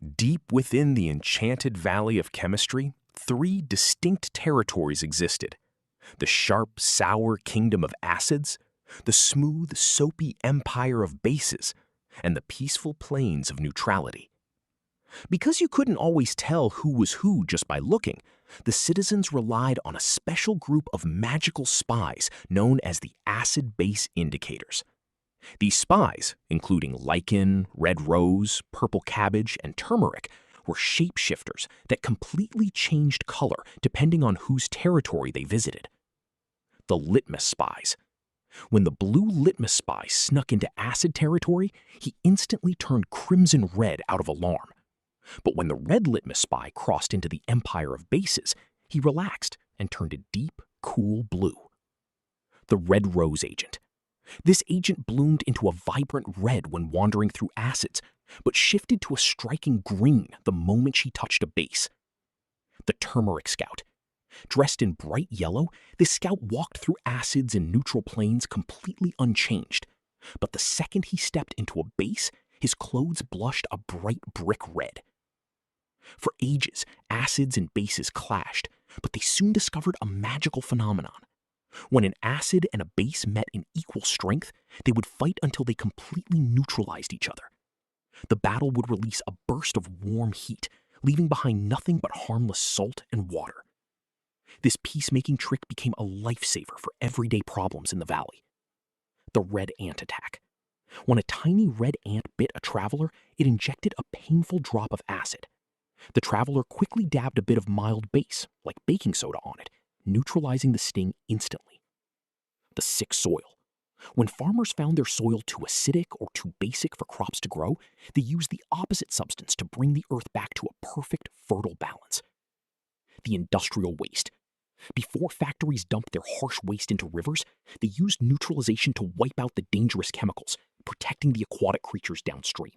Deep within the enchanted valley of chemistry, three distinct territories existed: the sharp, sour kingdom of acids, the smooth, soapy empire of bases, and the peaceful plains of neutrality. Because you couldn't always tell who was who just by looking, the citizens relied on a special group of magical spies known as the acid-base indicators. These spies, including lichen, red rose, purple cabbage, and turmeric, were shapeshifters that completely changed color depending on whose territory they visited. The litmus spies. When the blue litmus spy snuck into acid territory, he instantly turned crimson red out of alarm. But when the red litmus spy crossed into the empire of bases, he relaxed and turned a deep, cool blue. The red rose agent. This agent bloomed into a vibrant red when wandering through acids, but shifted to a striking green the moment she touched a base. The turmeric scout. Dressed in bright yellow, this scout walked through acids and neutral planes completely unchanged. But the second he stepped into a base, his clothes blushed a bright brick red. For ages, acids and bases clashed, but they soon discovered a magical phenomenon. When an acid and a base met in equal strength, they would fight until they completely neutralized each other. The battle would release a burst of warm heat, leaving behind nothing but harmless salt and water. This peacemaking trick became a lifesaver for everyday problems in the valley. The red ant attack. When a tiny red ant bit a traveler, it injected a painful drop of acid. The traveler quickly dabbed a bit of mild base, like baking soda, on it, neutralizing the sting instantly. The sick soil. When farmers found their soil too acidic or too basic for crops to grow, they used the opposite substance to bring the earth back to a perfect, fertile balance. The industrial waste. Before factories dumped their harsh waste into rivers, they used neutralization to wipe out the dangerous chemicals, protecting the aquatic creatures downstream.